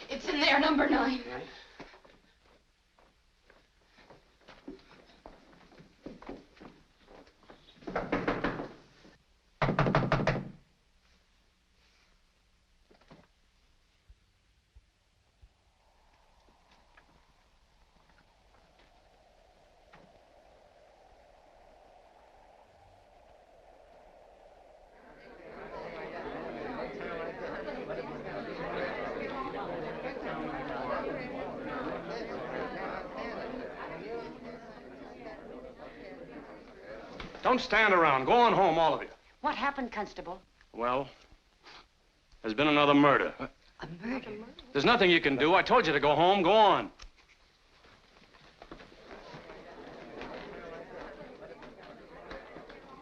It's in there, number 9. Right. Don't stand around. Go on home, all of you. What happened, Constable? Well, there's been another murder. A murder? There's nothing you can do. I told you to go home. Go on.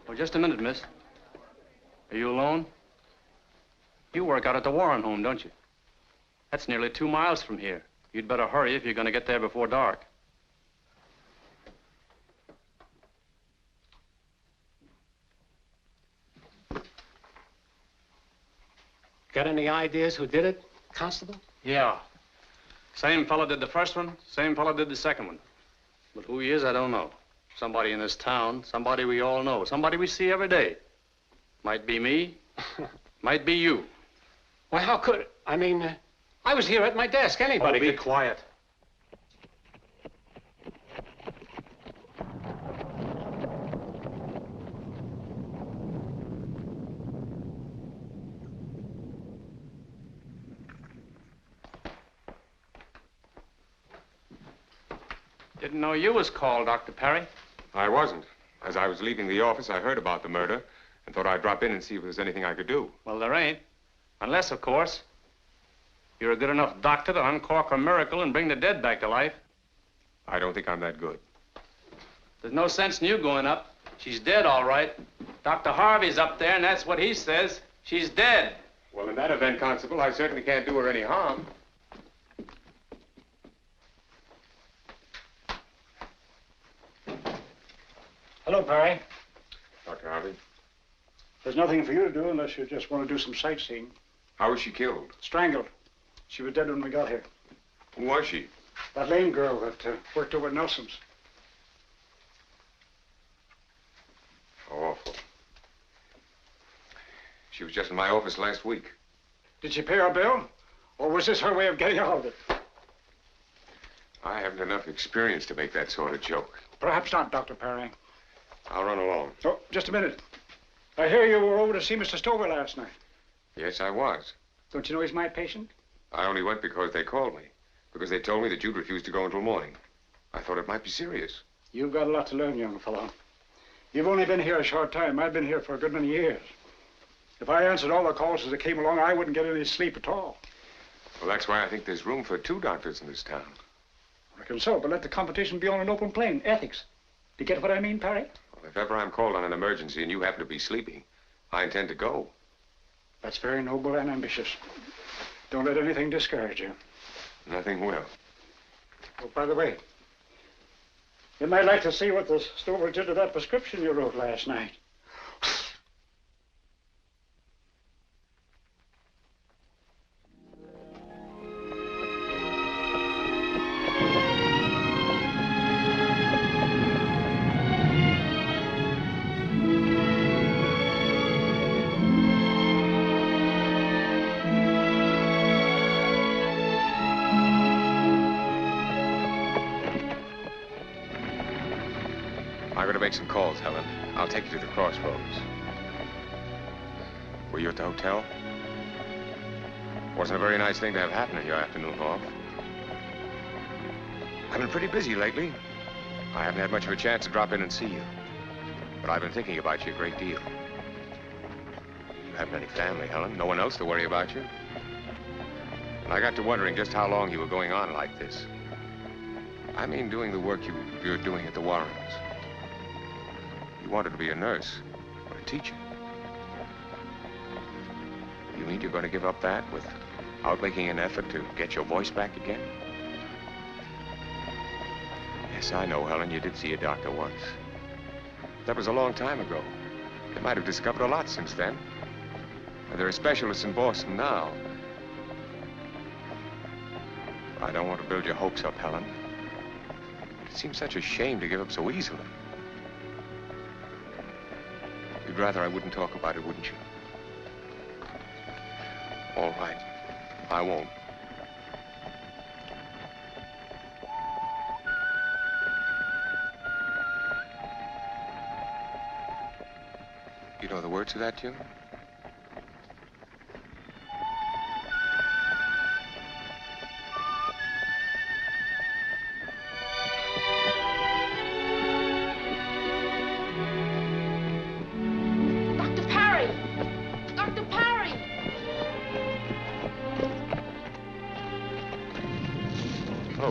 Oh, just a minute, miss. Are you alone? You work out at the Warren home, don't you? That's nearly 2 miles from here. You'd better hurry if you're going to get there before dark. Got any ideas who did it, Constable? Yeah. Same fellow did the first one, same fellow did the second one. But who he is, I don't know. Somebody in this town, somebody we all know, somebody we see every day. Might be me, might be you. Why, how could... I mean, I was here at my desk. Anybody be could... quiet. Didn't know you was called, Dr. Parry. I wasn't. As I was leaving the office, I heard about the murder and thought I'd drop in and see if there was anything I could do. Well, there ain't. Unless, of course, you're a good enough doctor to uncork a miracle and bring the dead back to life. I don't think I'm that good. There's no sense in you going up. She's dead, all right. Dr. Harvey's up there, and that's what he says. She's dead. Well, in that event, Constable, I certainly can't do her any harm. Hello, Parry. Dr. Harvey. There's nothing for you to do unless you just want to do some sightseeing. How was she killed? Strangled. She was dead when we got here. Who was she? That lame girl that worked over at Nelson's. How awful. She was just in my office last week. Did she pay our bill? Or was this her way of getting out of it? I haven't enough experience to make that sort of joke. Perhaps not, Dr. Parry. I'll run along. Oh, just a minute. I hear you were over to see Mr. Stover last night. Yes, I was. Don't you know he's my patient? I only went because they called me. Because they told me that you'd refused to go until morning. I thought it might be serious. You've got a lot to learn, young fellow. You've only been here a short time. I've been here for a good many years. If I answered all the calls as they came along, I wouldn't get any sleep at all. Well, that's why I think there's room for 2 doctors in this town. I reckon so, but let the competition be on an open plane. Ethics. Do you get what I mean, Parry? Well, if ever I'm called on an emergency and you happen to be sleeping, I intend to go. That's very noble and ambitious. Don't let anything discourage you. Nothing will. Oh, by the way, you might like to see what the Stover did to that prescription you wrote last night. I'm going to make some calls, Helen. I'll take you to the crossroads. Were you at the hotel? Wasn't a very nice thing to have happen in your afternoon off. I've been pretty busy lately. I haven't had much of a chance to drop in and see you. But I've been thinking about you a great deal. You haven't any family, Helen. No one else to worry about you. And I got to wondering just how long you were going on like this. I mean, doing the work you're doing at the Warrens. You wanted to be a nurse or a teacher. You mean you're going to give up that without making an effort to get your voice back again? Yes, I know, Helen, you did see a doctor once. That was a long time ago. You might have discovered a lot since then. And there are specialists in Boston now. I don't want to build your hopes up, Helen. It seems such a shame to give up so easily. You'd rather I wouldn't talk about it, wouldn't you? All right. I won't. You know the words to that tune?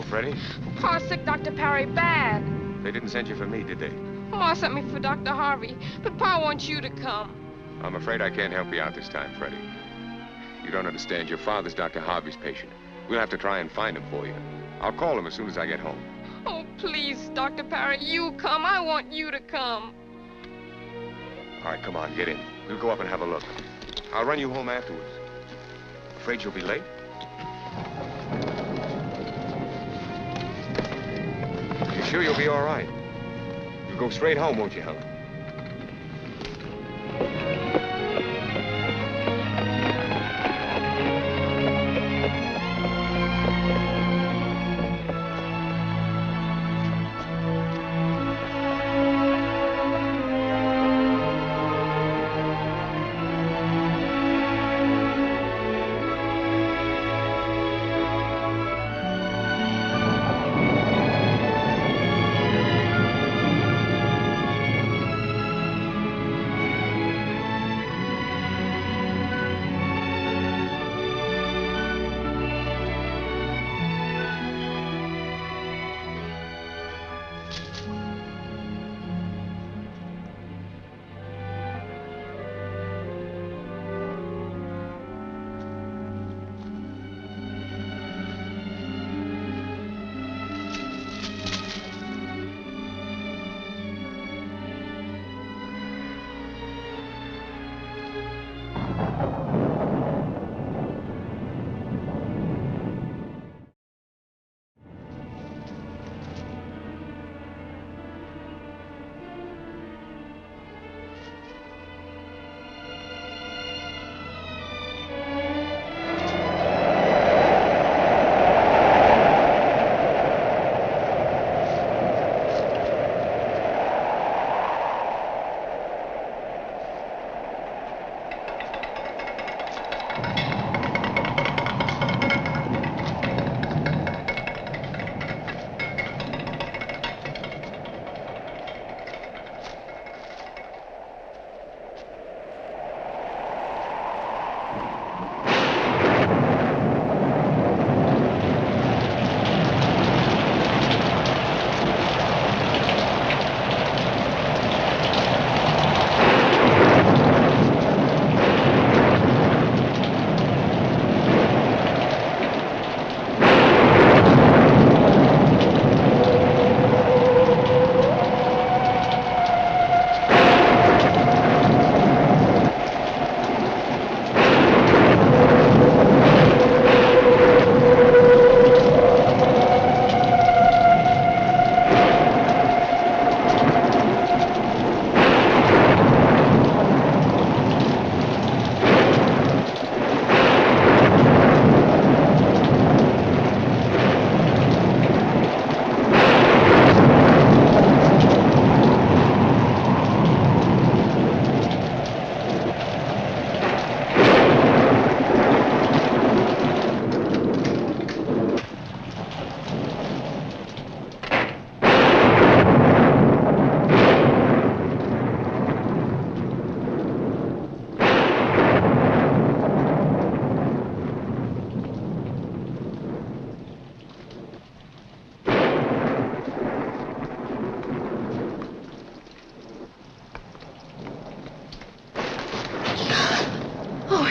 Freddie? Oh, sick Dr. Parry, bad. They didn't send you for me, did they? Oh, I sent me for Dr. Harvey, but Pa wants you to come. I'm afraid I can't help you out this time, Freddie. You don't understand. Your father's Dr. Harvey's patient. We'll have to try and find him for you. I'll call him as soon as I get home. Oh, please, Dr. Parry, you come. I want you to come. All right, come on, get in. We'll go up and have a look. I'll run you home afterwards. Afraid you'll be late? You sure you'll be all right? You'll go straight home, won't you, Helen?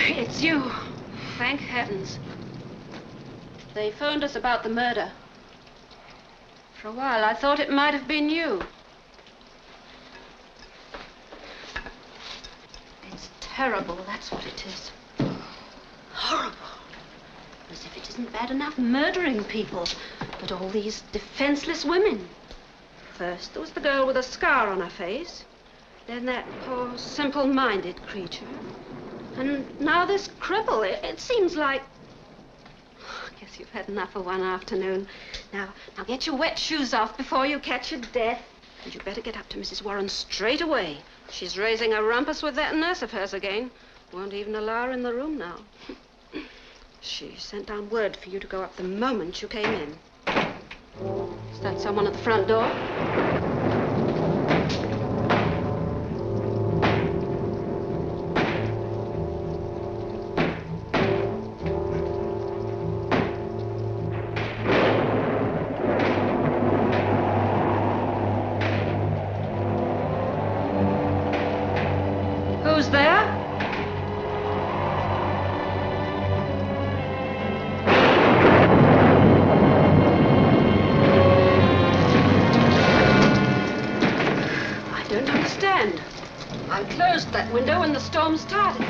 It's you. Thank heavens. They phoned us about the murder. For a while, I thought it might have been you. It's terrible, that's what it is. Horrible. As if it isn't bad enough murdering people, but all these defenseless women. First, there was the girl with a scar on her face. Then that poor, simple-minded creature. And now this cripple. It seems like... I guess you've had enough of one afternoon. Now get your wet shoes off before you catch your death. And you'd better get up to Mrs. Warren straight away. She's raising a rumpus with that nurse of hers again. Won't even allow her in the room now. She sent down word for you to go up the moment you came in. Is that someone at the front door? Who's there? I don't understand. I closed that window when the storm started.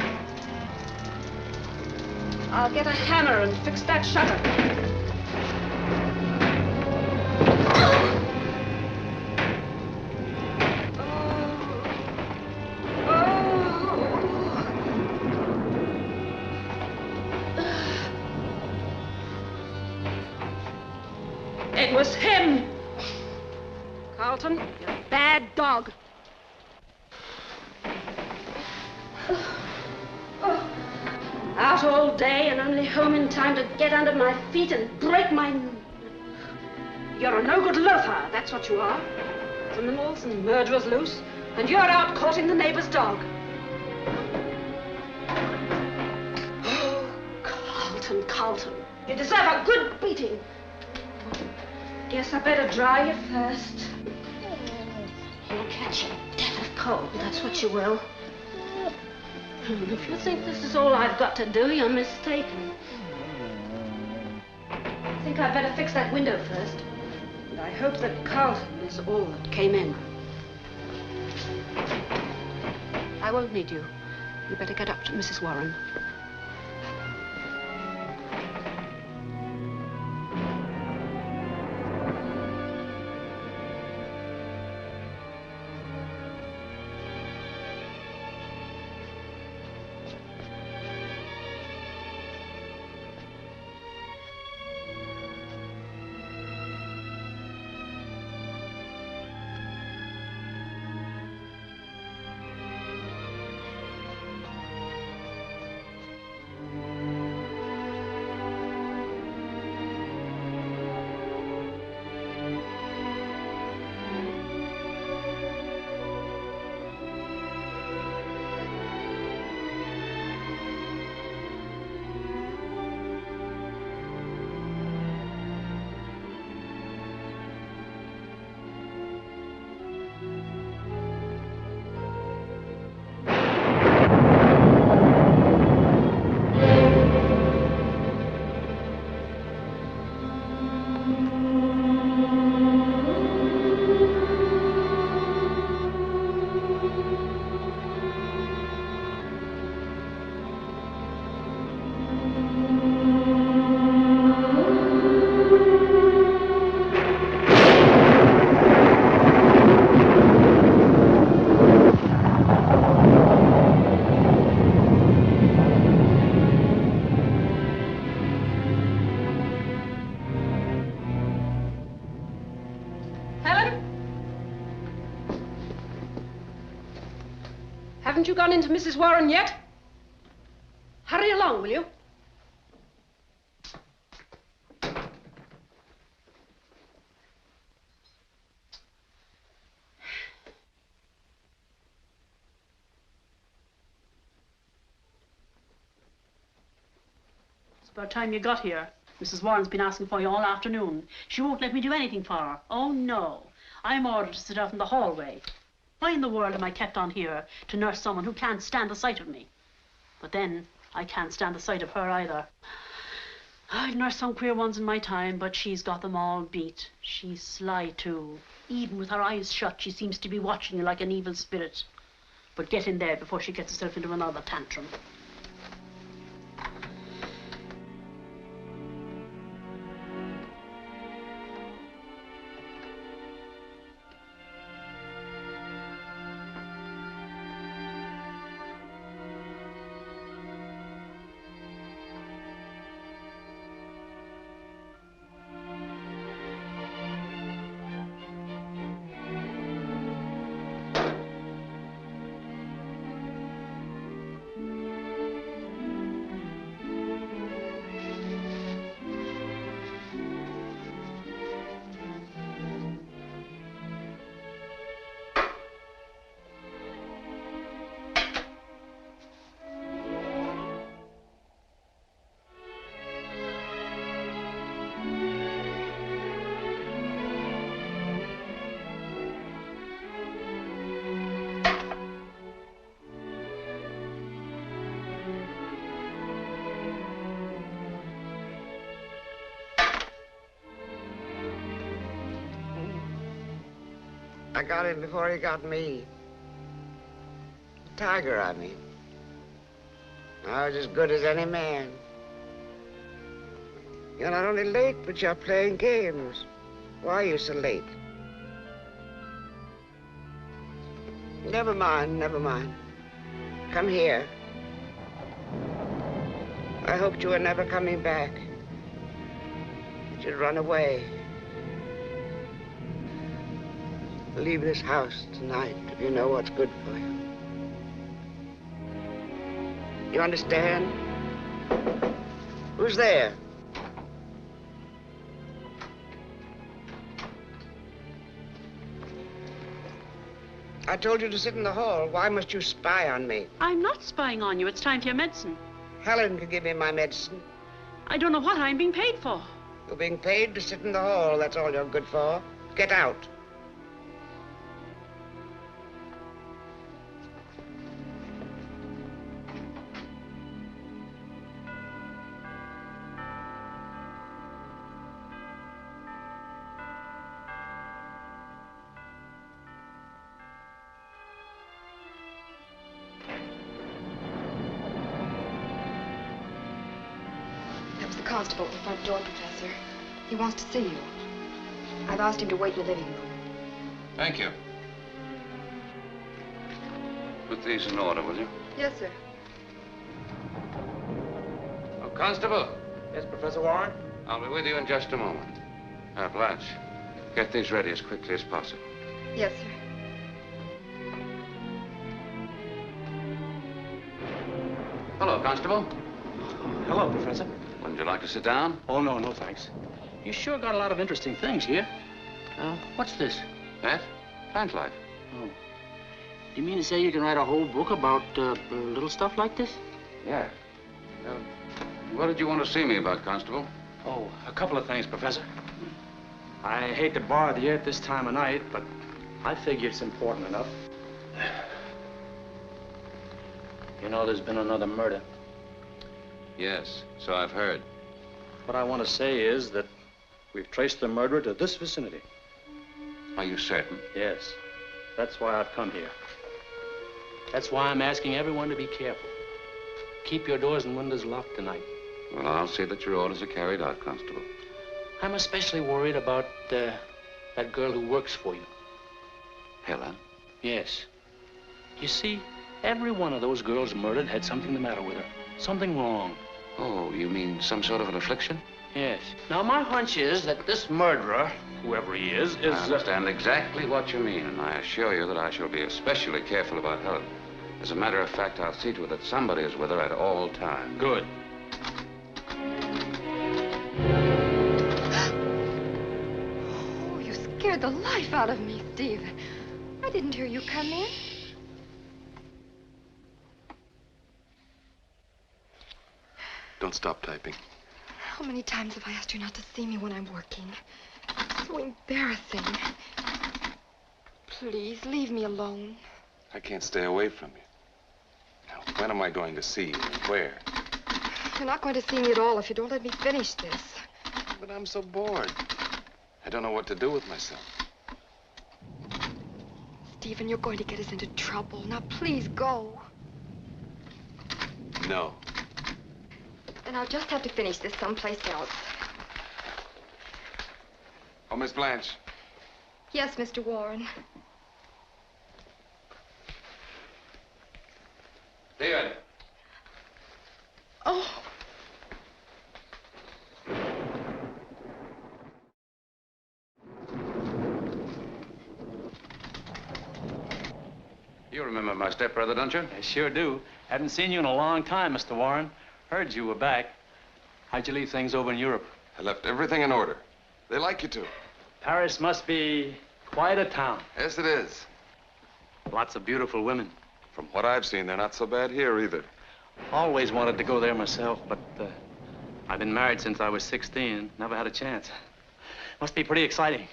I'll get a hammer and fix that shutter. It was him. Carlton, you're a bad dog. Out all day and only home in time to get under my feet and break my... You're a no-good loafer, that's what you are. Criminals and murderers loose, and you're out courting the neighbor's dog. Oh, Carlton, you deserve a good beating. Guess I better dry you first. You'll catch a death of cold, that's what you will. If you think this is all I've got to do, you're mistaken. I think I'd better fix that window first. And I hope that Carlton is all that came in. I won't need you. You better get up to Mrs. Warren. Haven't you gone into Mrs. Warren yet? Hurry along, will you? It's about time you got here. Mrs. Warren's been asking for you all afternoon. She won't let me do anything for her. Oh, no. I'm ordered to sit out in the hallway. Why in the world am I kept on here to nurse someone who can't stand the sight of me? But then, I can't stand the sight of her either. I've nursed some queer ones in my time, but she's got them all beat. She's sly, too. Even with her eyes shut, she seems to be watching you like an evil spirit. But get in there before she gets herself into another tantrum. I got him before he got me. Tiger, I mean. I was as good as any man. You're not only late, but you're playing games. Why are you so late? Never mind, never mind. Come here. I hoped you were never coming back. That you'd run away. Leave this house tonight if you know what's good for you. You understand? Who's there? I told you to sit in the hall. Why must you spy on me? I'm not spying on you. It's time for your medicine. Helen can give me my medicine. I don't know what I'm being paid for. You're being paid to sit in the hall. That's all you're good for. Get out. Constable at the front door, Professor. He wants to see you. I've asked him to wait in the living room. Thank you. Put these in order, will you? Yes, sir. Oh, Constable. Yes, Professor Warren? I'll be with you in just a moment. Blance, get these ready as quickly as possible. Yes, sir. Hello, Constable. Hello, Professor. Wouldn't you like to sit down? Oh, no, no, thanks. You sure got a lot of interesting things here. What's this? That? Plant life. Oh. Do you mean to say you can write a whole book about little stuff like this? Yeah. What did you want to see me about, Constable? Oh, a couple of things, Professor. I hate to bother you at this time of night, but I figure it's important enough. You know, there's been another murder. Yes, so I've heard. What I want to say is that we've traced the murderer to this vicinity. Are you certain? Yes. That's why I've come here. That's why I'm asking everyone to be careful. Keep your doors and windows locked tonight. Well, I'll see that your orders are carried out, Constable. I'm especially worried about that girl who works for you. Helen? Yes. You see, every one of those girls murdered had something the matter with her. Something wrong. Oh, you mean some sort of an affliction? Yes. Now, my hunch is that this murderer, whoever he is... I understand exactly what you mean, and I assure you that I shall be especially careful about Helen. As a matter of fact, I'll see to it that somebody is with her at all times. Good. Oh, you scared the life out of me, Steve. I didn't hear you come in. Don't stop typing. How many times have I asked you not to see me when I'm working? It's so embarrassing. Please, leave me alone. I can't stay away from you. Now, when am I going to see you? Where? You're not going to see me at all if you don't let me finish this. But I'm so bored. I don't know what to do with myself. Stephen, you're going to get us into trouble. Now, please go. No. Then I'll just have to finish this someplace else. Oh, Miss Blanche. Yes, Mr. Warren. David. Oh. You remember my stepbrother, don't you? I sure do. Haven't seen you in a long time, Mr. Warren. Heard you were back. How'd you leave things over in Europe? I left everything in order. They like you to. Paris must be quite a town. Yes, it is. Lots of beautiful women. From what I've seen, they're not so bad here either. Always wanted to go there myself, but I've been married since I was 16. Never had a chance. Must be pretty exciting.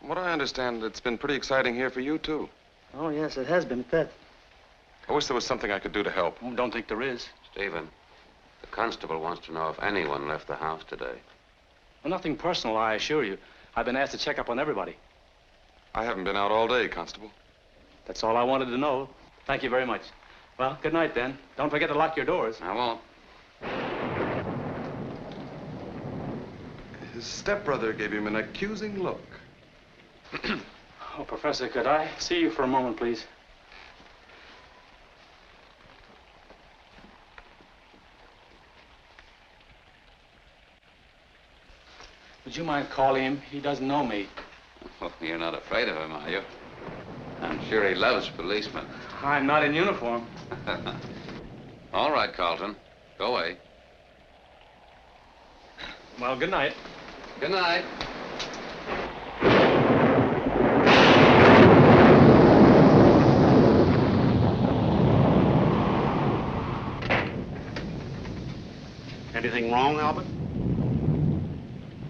From what I understand, it's been pretty exciting here for you, too. Oh, yes, it has been, Pet. I wish there was something I could do to help. Don't think there is. Stephen, the constable wants to know if anyone left the house today. Well, nothing personal, I assure you. I've been asked to check up on everybody. I haven't been out all day, Constable. That's all I wanted to know. Thank you very much. Well, good night, then. Don't forget to lock your doors. I won't. His stepbrother gave him an accusing look. Oh, Professor, could I see you for a moment, please? Would you mind calling him? He doesn't know me. Well, you're not afraid of him, are you? I'm sure he loves policemen. I'm not in uniform. All right, Carlton. Go away. Well, good night. Good night. Anything wrong, Albert?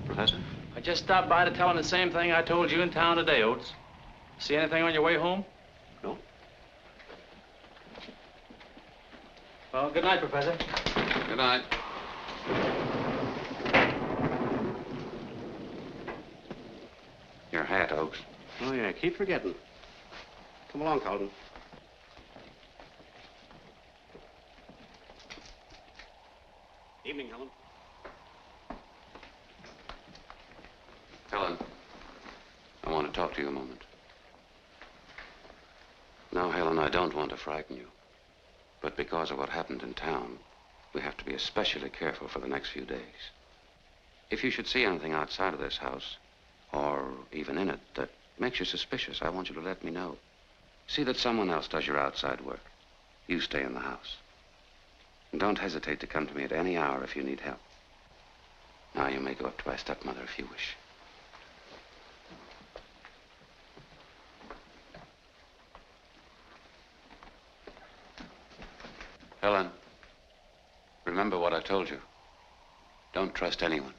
Professor? I just stopped by to tell him the same thing I told you in town today, Oates. See anything on your way home? No. Well, good night, Professor. Good night. Your hat, Oakes. Oh, yeah, keep forgetting. Come along, Carlton. Evening, Helen. Helen, I want to talk to you a moment. Now, Helen, I don't want to frighten you. But because of what happened in town, we have to be especially careful for the next few days. If you should see anything outside of this house, or even in it, that makes you suspicious, I want you to let me know. See that someone else does your outside work. You stay in the house. And don't hesitate to come to me at any hour if you need help. Now, you may go up to my stepmother if you wish. Helen, remember what I told you. Don't trust anyone.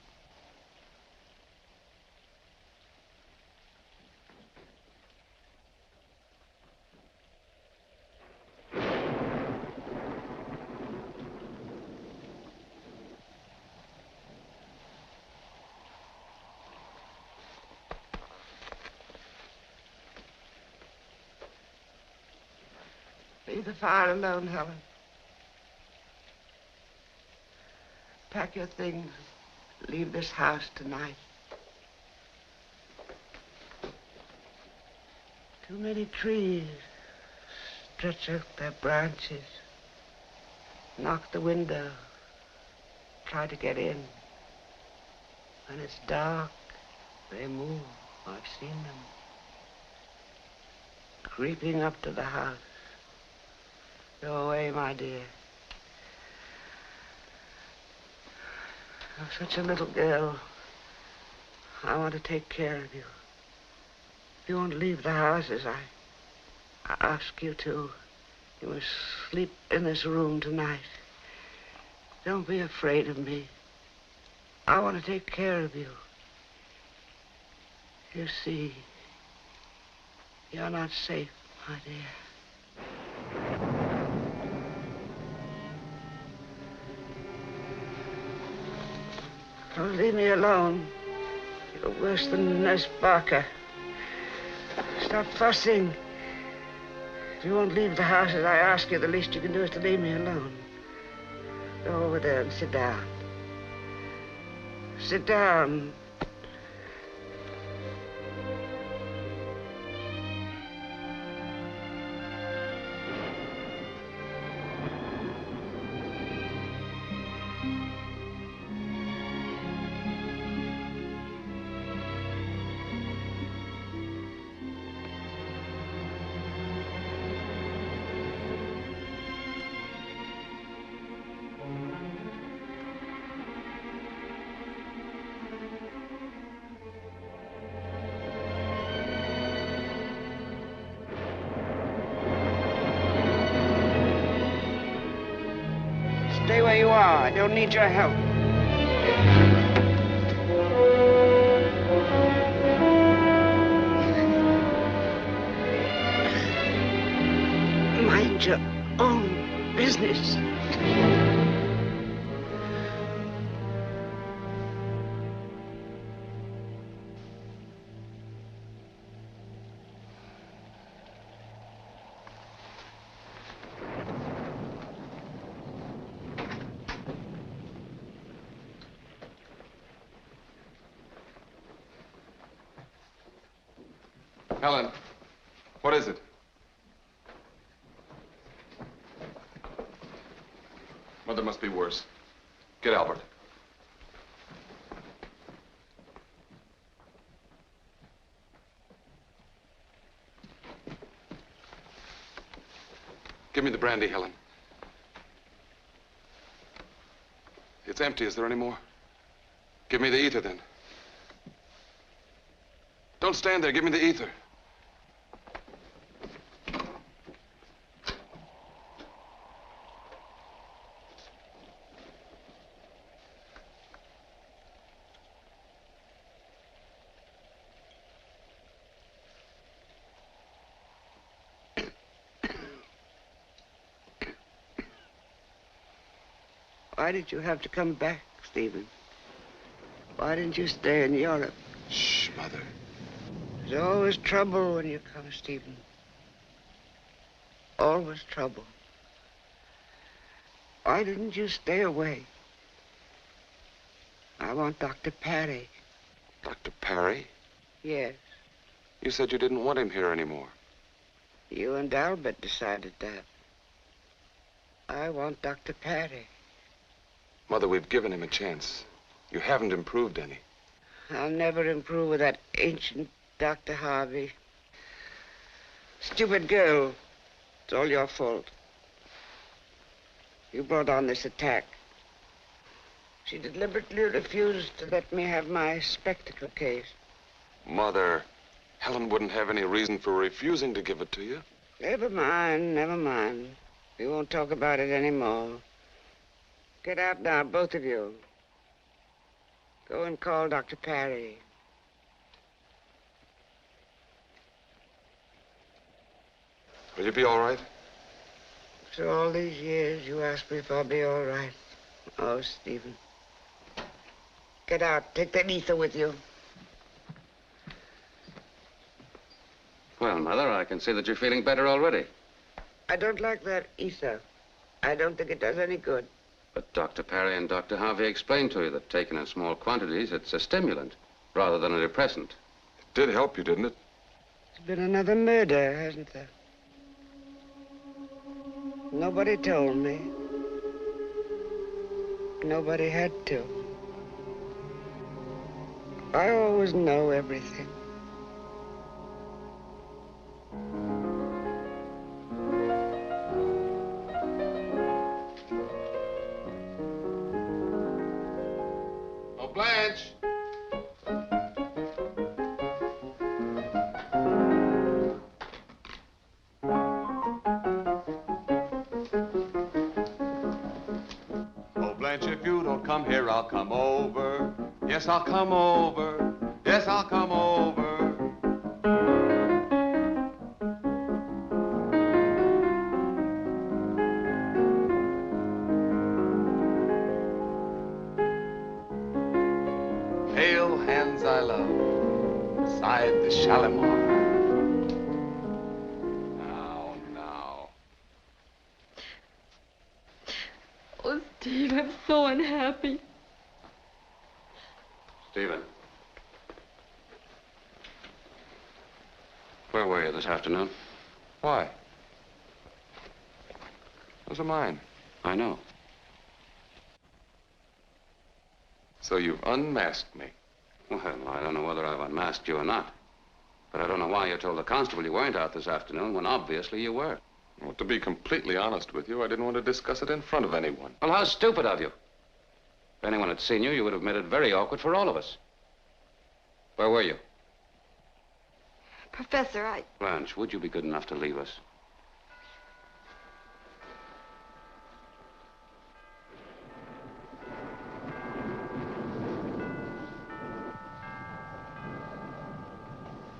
Leave the fire alone, Helen. Pack your things. Leave this house tonight. Too many trees stretch out their branches. Knock the window. Try to get in. When it's dark, they move. I've seen them. Creeping up to the house. Go away, my dear. You're such a little girl. I want to take care of you. If you won't leave the house as I ask you to, you must sleep in this room tonight. Don't be afraid of me. I want to take care of you. You see, you're not safe, my dear. leave me alone. You're worse than Nurse Barker. Stop fussing. If you won't leave the house as I ask you, the least you can do is to leave me alone. Go over there and sit down. Sit down. Stay where you are. I don't need your help. Mind your own business. Helen, what is it? Mother must be worse. Get Albert. Give me the brandy, Helen. It's empty. Is there any more? Give me the ether, then. Don't stand there. Give me the ether. Why did you have to come back, Stephen? Why didn't you stay in Europe? Shh, Mother. There's always trouble when you come, Stephen. Always trouble. Why didn't you stay away? I want Dr. Parry. Dr. Parry? Yes. You said you didn't want him here anymore. You and Albert decided that. I want Dr. Parry. Mother, we've given him a chance. You haven't improved any. I'll never improve with that ancient Dr. Harvey. Stupid girl. It's all your fault. You brought on this attack. She deliberately refused to let me have my spectacle case. Mother, Helen wouldn't have any reason for refusing to give it to you. Never mind, never mind. We won't talk about it anymore. Get out now, both of you. Go and call Dr. Parry. Will you be all right? After all these years, you ask me if I'll be all right. Oh, Stephen. Get out. Take that ether with you. Well, Mother, I can see that you're feeling better already. I don't like that ether. I don't think it does any good. But Dr. Parry and Dr. Harvey explained to you that taken in small quantities, it's a stimulant rather than a depressant. It did help you, didn't it? There's been another murder, hasn't there? Nobody told me. Nobody had to. I always know everything. Oh, Blanche! Oh, Blanche, if you don't come here, I'll come over. Yes, I'll come over. Yes, I'll come over. ones I love, beside the Shalimar. Now. Oh, Steve, I'm so unhappy. Stephen. Where were you this afternoon? Why? Those are mine. I know. So you've unmasked me. Well, I don't know whether I've unmasked you or not. But I don't know why you told the constable you weren't out this afternoon when obviously you were. Well, to be completely honest with you, I didn't want to discuss it in front of anyone. Well, how stupid of you. If anyone had seen you, you would have made it very awkward for all of us. Where were you? Professor, Blanche, would you be good enough to leave us?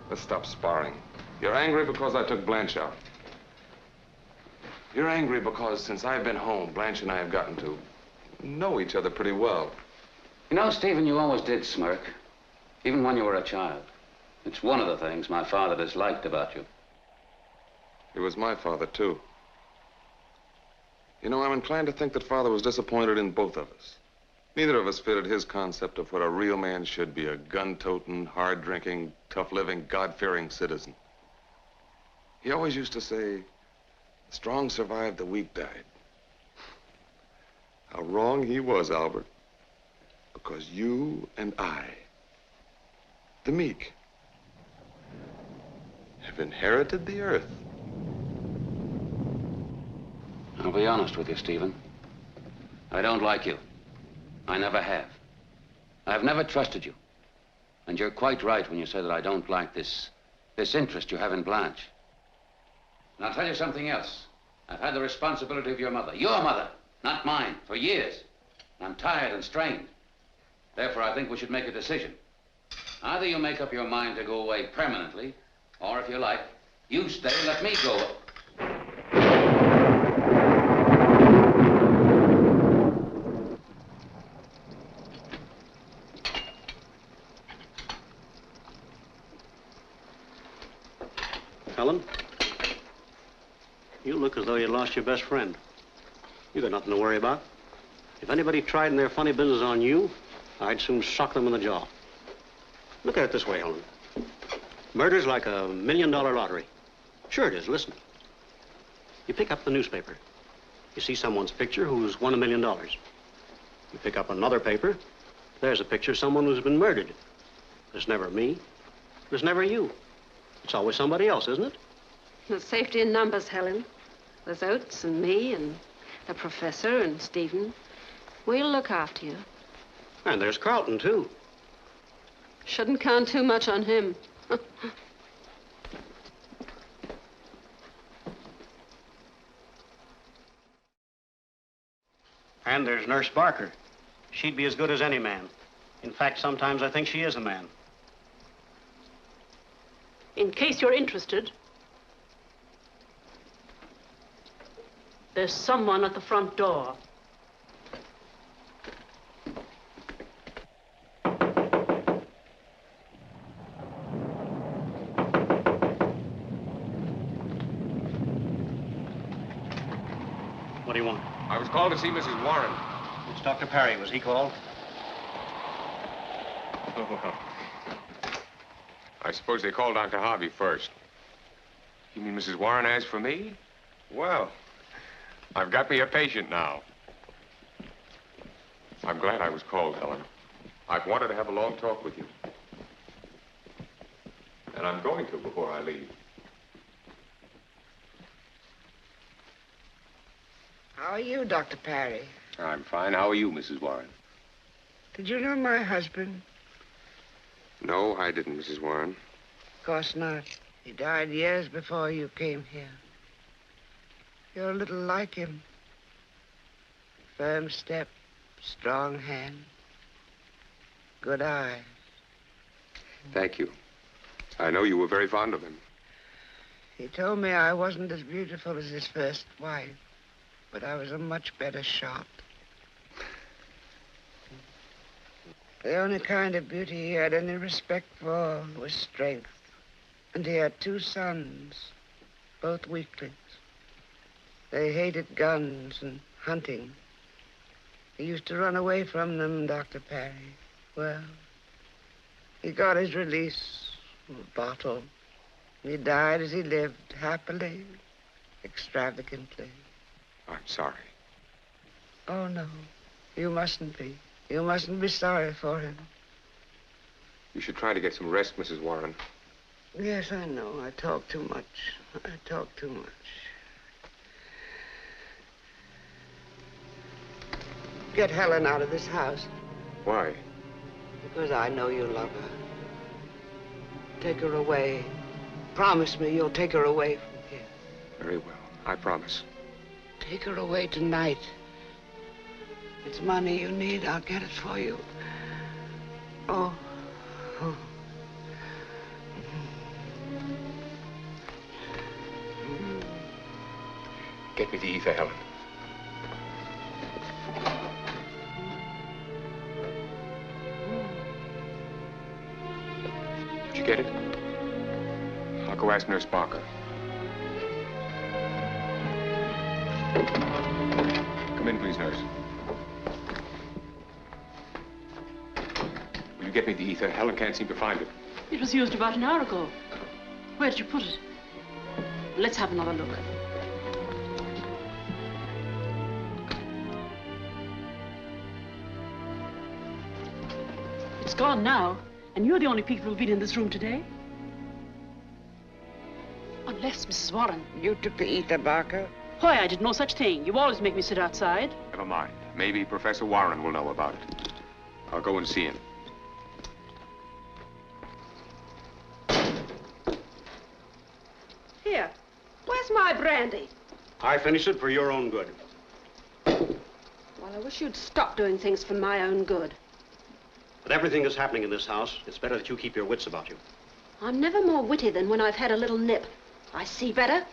Let's stop sparring. You're angry because I took Blanche out. You're angry because since I've been home, Blanche and I have gotten to know each other pretty well. You know, Stephen, you always did smirk, even when you were a child. It's one of the things my father disliked about you. He was my father, too. You know, I'm inclined to think that Father was disappointed in both of us. Neither of us fitted his concept of what a real man should be, a gun-toting, hard-drinking, tough-living, God-fearing citizen. He always used to say, the strong survived, the weak died. How wrong he was, Albert. Because you and I, the meek, have inherited the earth. I'll be honest with you, Stephen. I don't like you. I never have. I've never trusted you. And you're quite right when you say that I don't like this interest you have in Blanche. And I'll tell you something else. I've had the responsibility of your mother, not mine, for years. I'm tired and strained. Therefore, I think we should make a decision. Either you make up your mind to go away permanently, or if you like, you stay, let me go. Helen, you look as though you lost your best friend. You got nothing to worry about. If anybody tried in their funny business on you, I'd soon sock them in the jaw. Look at it this way, Helen. Murder's like a $1 million lottery. Sure it is, listen. You pick up the newspaper. You see someone's picture who's won $1 million. You pick up another paper. There's a picture of someone who's been murdered. There's never me. There's never you. It's always somebody else, isn't it? There's safety in numbers, Helen. There's Oates and me and the professor and Stephen. We'll look after you. And there's Carlton, too. Shouldn't count too much on him. And there's Nurse Barker. She'd be as good as any man. In fact, sometimes I think she is a man. In case you're interested, there's someone at the front door. What do you want? I was called to see Mrs. Warren. It's Dr. Parry. Was he called? Oh, well. I suppose they called Dr. Harvey first. You mean Mrs. Warren asked for me? Well, I've got me a patient now. I'm glad I was called, Helen. I've wanted to have a long talk with you. And I'm going to before I leave. How are you, Dr. Parry? I'm fine. How are you, Mrs. Warren? Did you know my husband? No, I didn't, Mrs. Warren. Of course not. He died years before you came here. You're a little like him. Firm step, strong hand, good eye. Thank you. I know you were very fond of him. He told me I wasn't as beautiful as his first wife, but I was a much better shot. The only kind of beauty he had any respect for was strength. And he had 2 sons, both weaklings. They hated guns and hunting. He used to run away from them, Dr. Parry. Well, he got his release from a bottle. He died as he lived, happily, extravagantly. I'm sorry. Oh, no. You mustn't be. You mustn't be sorry for him. You should try to get some rest, Mrs. Warren. Yes, I know. I talk too much. I talk too much. Get Helen out of this house. Why? Because I know you love her. Take her away. Promise me you'll take her away from here. Very well. I promise. Take her away tonight. It's money you need. I'll get it for you. Oh. Oh. Get me the ether, Helen. Did you get it? I'll go ask Nurse Barker. Come in, please, nurse. Will you get me the ether? Helen can't seem to find it. It was used about an hour ago. Where did you put it? Let's have another look. It's gone now, and you're the only people who've been in this room today. Unless Mrs. Warren. You took the ether, Barker? Why, I did no such thing. You always make me sit outside. Never mind. Maybe Professor Warren will know about it. I'll go and see him. Here, where's my brandy? I finished it for your own good. Well, I wish you'd stop doing things for my own good. With everything that's happening in this house, it's better that you keep your wits about you. I'm never more witty than when I've had a little nip. I see better,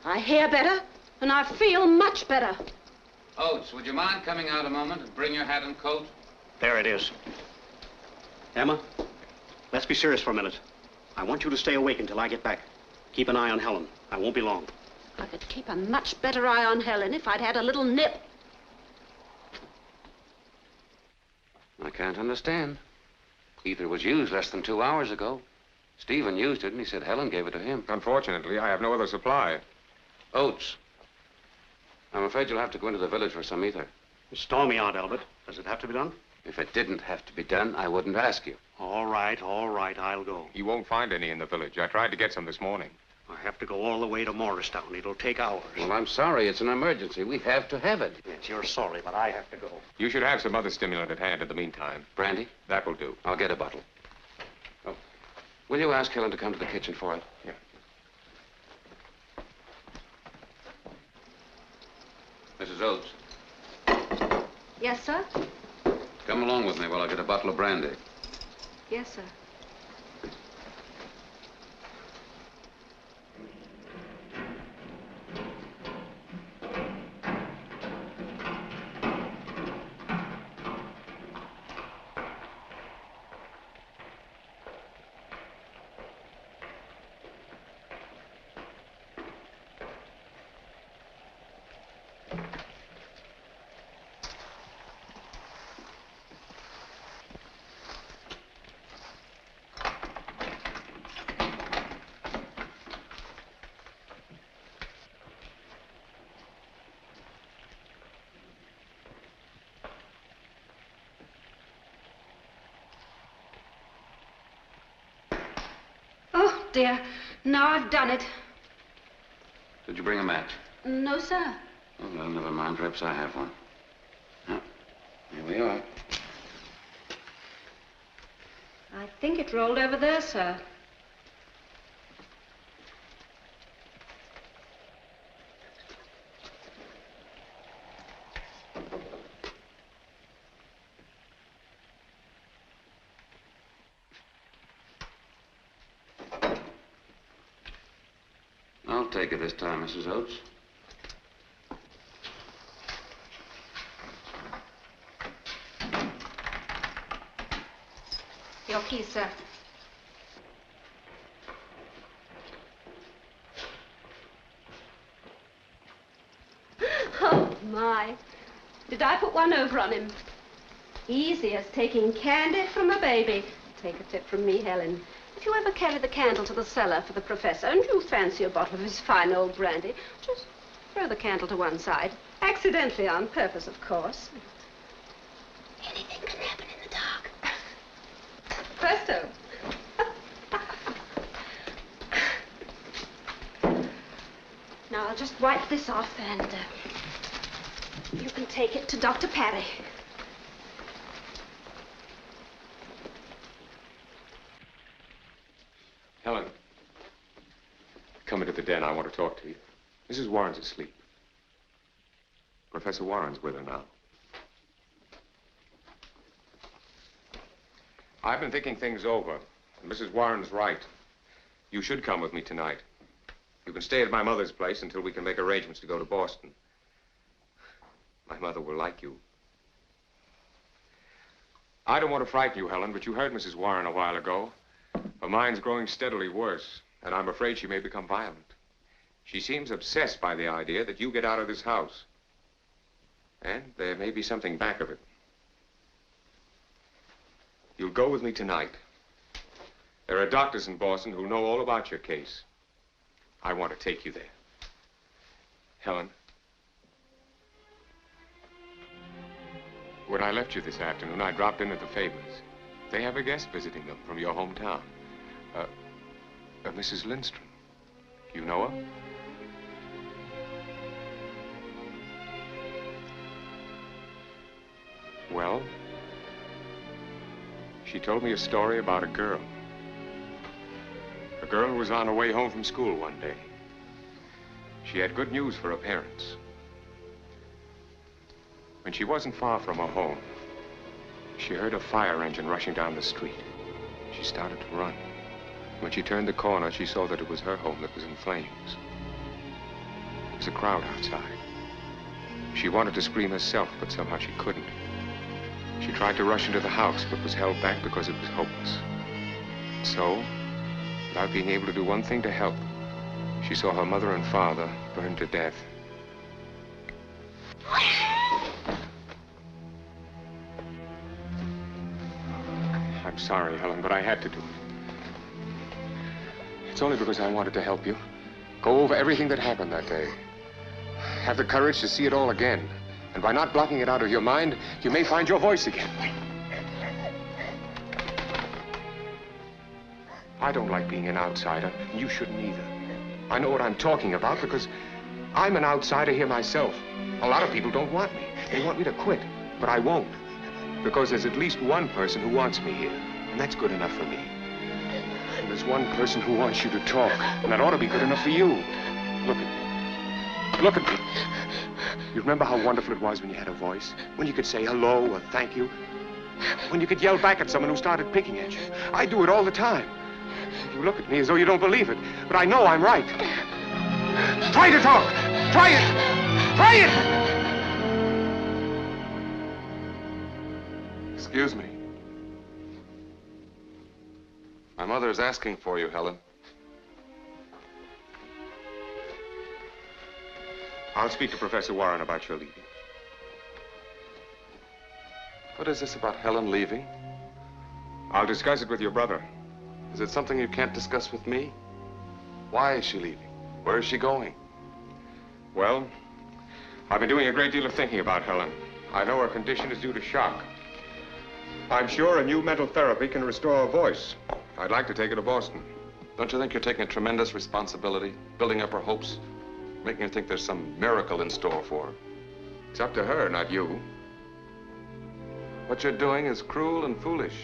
I hear better, and I feel much better. Oates, would you mind coming out a moment and bring your hat and coat? There it is. Emma, let's be serious for a minute. I want you to stay awake until I get back. Keep an eye on Helen. I won't be long. I could keep a much better eye on Helen if I'd had a little nip. I can't understand. Ether was used less than 2 hours ago. Stephen used it, and he said Helen gave it to him. Unfortunately, I have no other supply. Oates, I'm afraid you'll have to go into the village for some ether. Stormy out, Albert. Does it have to be done? If it didn't have to be done, I wouldn't ask you. All right, I'll go. You won't find any in the village. I tried to get some this morning. I have to go all the way to Morristown. It'll take hours. Well, I'm sorry. It's an emergency. We have to have it. Yes, you're sorry, but I have to go. You should have some other stimulant at hand in the meantime. Brandy? That will do. I'll get a bottle. Oh, will you ask Helen to come to the kitchen for it? Yeah. Mrs. Oates, Yes, sir? come along with me while I get a bottle of brandy. Yes, sir. Oh, dear. Now I've done it. Did you bring a match? No, sir. Oh, well, never mind. Perhaps I have one. Now, here we are. I think it rolled over there, sir. I'll take it this time, Mrs. Oates. Your keys, sir. Oh, my. Did I put one over on him? Easy as taking candy from a baby. Take a tip from me, Helen. If you ever carry the candle to the cellar for the professor and you fancy a bottle of his fine old brandy, just throw the candle to one side. Accidentally, on purpose, of course. Anything can happen in the dark. Presto. Now, I'll just wipe this off and you can take it to Dr. Parry. Helen, come into the den. I want to talk to you. Mrs. Warren's asleep. Professor Warren's with her now. I've been thinking things over, and Mrs. Warren's right. You should come with me tonight. You can stay at my mother's place until we can make arrangements to go to Boston. My mother will like you. I don't want to frighten you, Helen, but you heard Mrs. Warren a while ago. Her mind's growing steadily worse, and I'm afraid she may become violent. She seems obsessed by the idea that you get out of this house. And there may be something back of it. You'll go with me tonight. There are doctors in Boston who know all about your case. I want to take you there. Helen, when I left you this afternoon, I dropped in at the Favors. They have a guest visiting them from your hometown. Mrs. Lindstrom. You know her? Well, she told me a story about a girl. A girl who was on her way home from school one day. She had good news for her parents. When she wasn't far from her home, she heard a fire engine rushing down the street. She started to run. When she turned the corner, she saw that it was her home that was in flames. There was a crowd outside. She wanted to scream herself, but somehow she couldn't. She tried to rush into the house, but was held back because it was hopeless. So, without being able to do one thing to help, she saw her mother and father burned to death. I'm sorry, Helen, but I had to do it. It's only because I wanted to help you. Go over everything that happened that day. Have the courage to see it all again. And by not blocking it out of your mind, you may find your voice again. I don't like being an outsider, and you shouldn't either. I know what I'm talking about because I'm an outsider here myself. A lot of people don't want me. They want me to quit, but I won't. Because there's at least one person who wants me here, and that's good enough for me. And there's one person who wants you to talk, and that ought to be good enough for you. Look at me. Look at me. You remember how wonderful it was when you had a voice? When you could say hello or thank you? When you could yell back at someone who started picking at you? I do it all the time. You look at me as though you don't believe it, but I know I'm right. Try to talk! Try it! Try it! Excuse me. My mother's asking for you, Helen. I'll speak to Professor Warren about your leaving. What is this about Helen leaving? I'll discuss it with your brother. Is it something you can't discuss with me? Why is she leaving? Where is she going? Well, I've been doing a great deal of thinking about Helen. I know her condition is due to shock. I'm sure a new mental therapy can restore her voice. I'd like to take her to Boston. Don't you think you're taking a tremendous responsibility, building up her hopes, making her think there's some miracle in store for her? It's up to her, not you. What you're doing is cruel and foolish.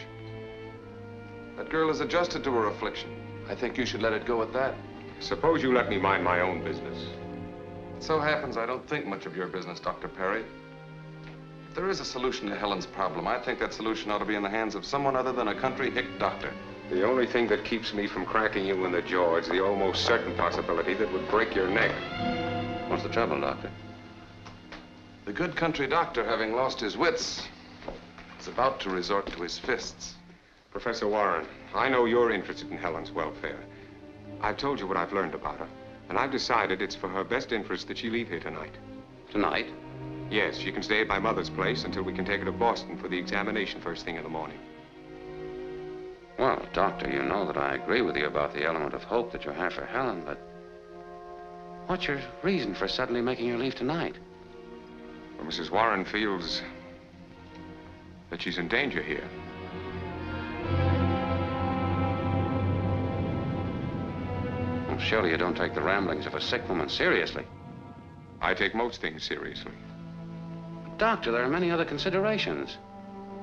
That girl is adjusted to her affliction. I think you should let it go at that. Suppose you let me mind my own business. It so happens I don't think much of your business, Dr. Parry. If there is a solution to Helen's problem, I think that solution ought to be in the hands of someone other than a country hick doctor. The only thing that keeps me from cracking you in the jaw is the almost certain possibility that would break your neck. What's the trouble, Doctor? The good country doctor, having lost his wits, is about to resort to his fists. Professor Warren, I know you're interested in Helen's welfare. I've told you what I've learned about her, and I've decided it's for her best interest that she leave here tonight. Tonight? Yes, she can stay at my mother's place until we can take her to Boston for the examination first thing in the morning. Well, Doctor, you know that I agree with you about the element of hope that you have for Helen, but what's your reason for suddenly making her leave tonight? Well, Mrs. Warren feels that she's in danger here. Well, surely you don't take the ramblings of a sick woman seriously. I take most things seriously. Doctor, there are many other considerations.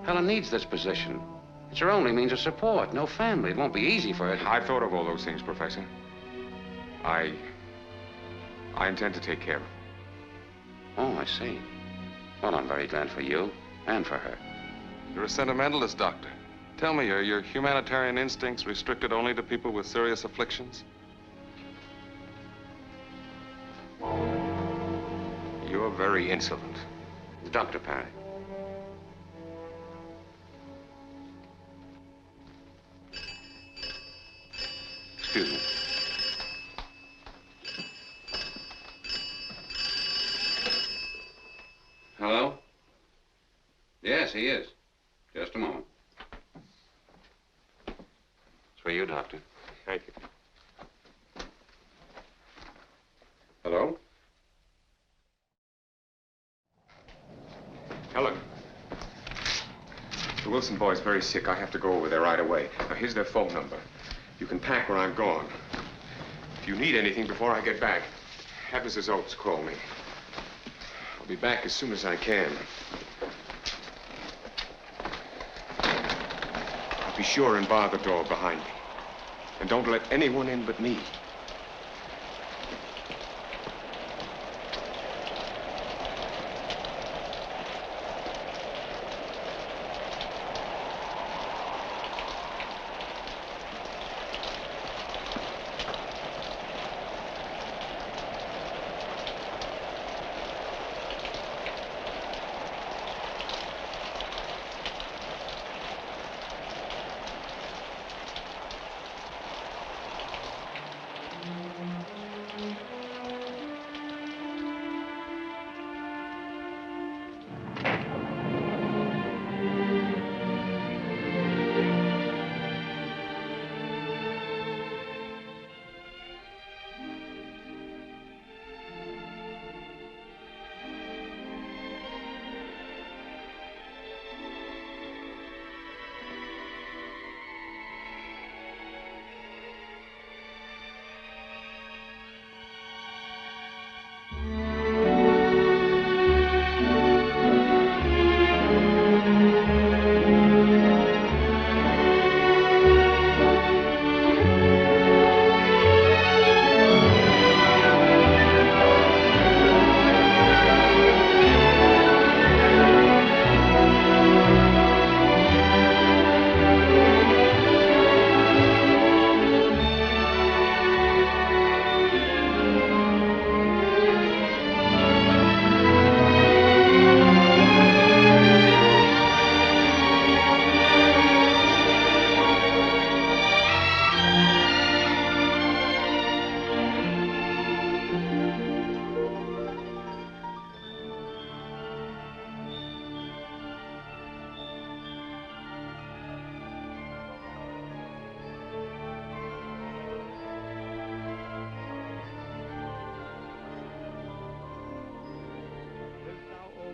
Helen needs this position. It's her only means of support. No family. It won't be easy for her to... I've thought of all those things, Professor. I intend to take care of her. Oh, I see. Well, I'm very glad for you and for her. You're a sentimentalist, Doctor. Tell me, are your humanitarian instincts restricted only to people with serious afflictions? You're very insolent. Dr. Parry. Excuse me. Hello? Yes, he is. Just a moment. It's for you, Doctor. Thank you. Hello? Helen. The Wilson boy's very sick. I have to go over there right away. Now, here's their phone number. You can pack when I'm gone. If you need anything before I get back, have Mrs. Oates call me. I'll be back as soon as I can. Be sure and bar the door behind me. And don't let anyone in but me.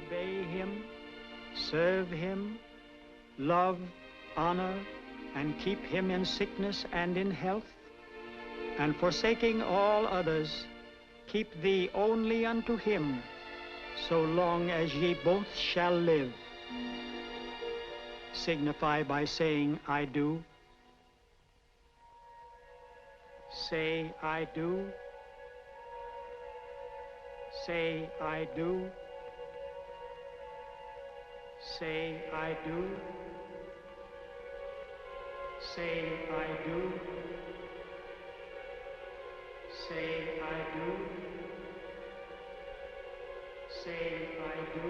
Obey him, serve him, love, honor, and keep him in sickness and in health, and forsaking all others, keep thee only unto him, so long as ye both shall live. Signify by saying, I do. Say, I do. Say, I do. Say, I do. Say, I do. Say, I do. Say, I do.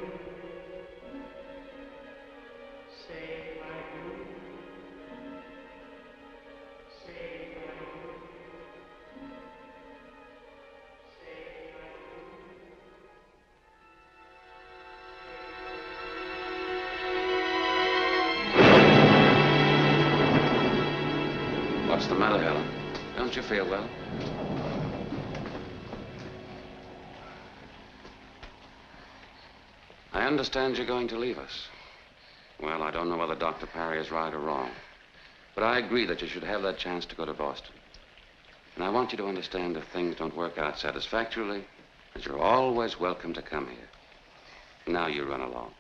Say, I do. don't you feel well? I understand you're going to leave us. Well, I don't know whether Dr. Parry is right or wrong, but I agree that you should have that chance to go to Boston. And I want you to understand if things don't work out satisfactorily, that you're always welcome to come here. Now you run along.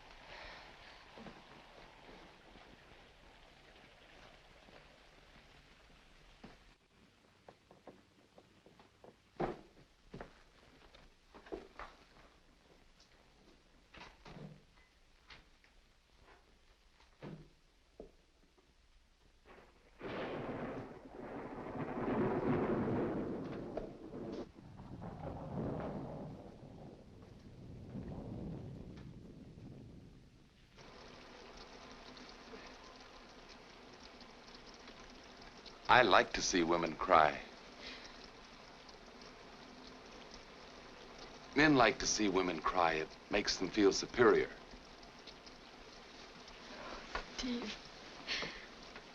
I like to see women cry. Men like to see women cry. It makes them feel superior. Steve,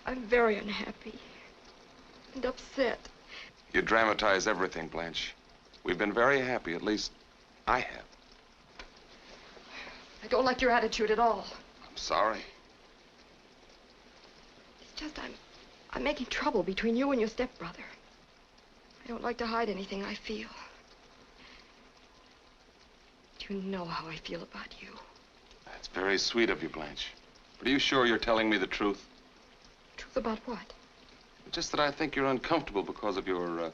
I'm very unhappy and upset. You dramatize everything, Blanche. We've been very happy, at least I have. I don't like your attitude at all. I'm sorry. It's just I'm making trouble between you and your stepbrother. I don't like to hide anything I feel. You know how I feel about you. That's very sweet of you, Blanche. But are you sure you're telling me the truth? Truth about what? Just that I think you're uncomfortable because of your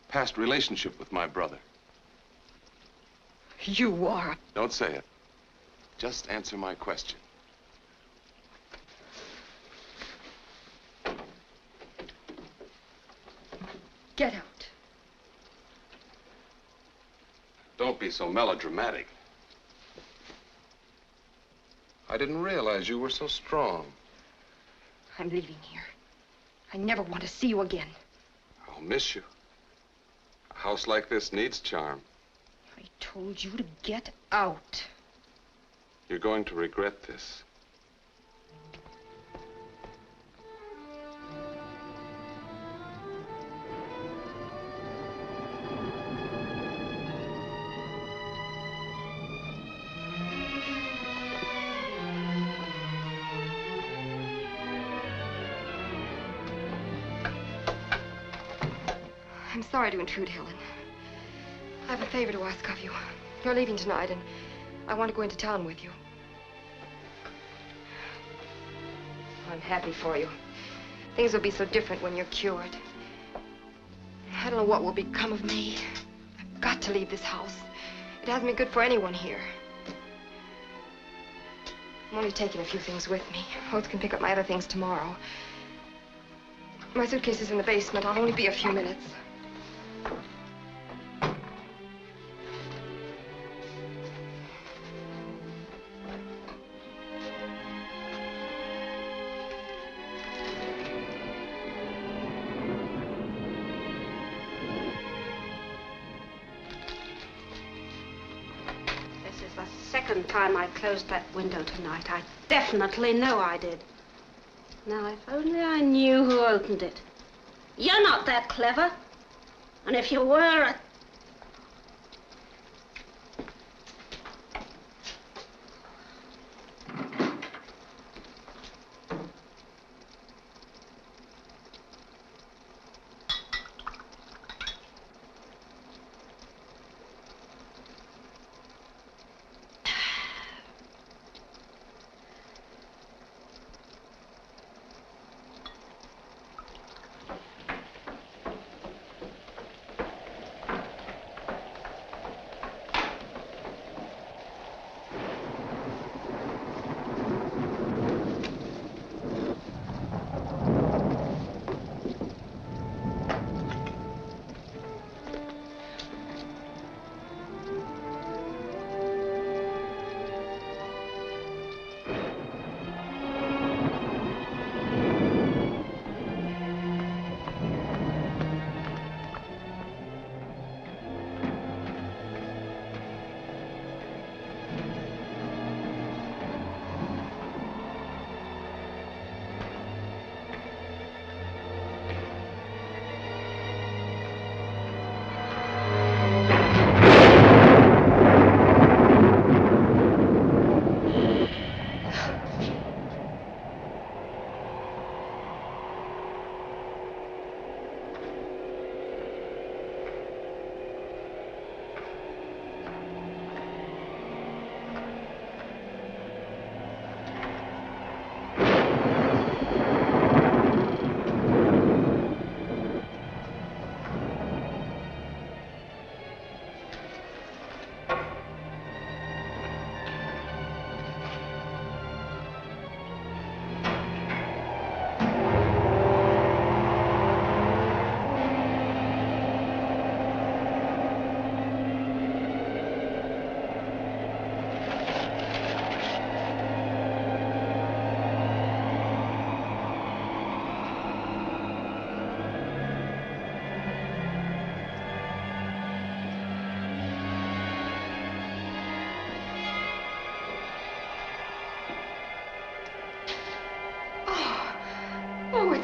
past relationship with my brother. You are. Don't say it. Just answer my question. Get out. Don't be so melodramatic. I didn't realize you were so strong. I'm leaving here. I never want to see you again. I'll miss you. A house like this needs charm. I told you to get out. You're going to regret this. I'm sorry to intrude, Helen. I have a favor to ask of you. You're leaving tonight, and I want to go into town with you. I'm happy for you. Things will be so different when you're cured. I don't know what will become of me. I've got to leave this house. It hasn't been good for anyone here. I'm only taking a few things with me. Oates can pick up my other things tomorrow. My suitcase is in the basement. I'll only be a few minutes. Second time I closed that window tonight. I definitely know I did. Now, if only I knew who opened it. You're not that clever. And if you were,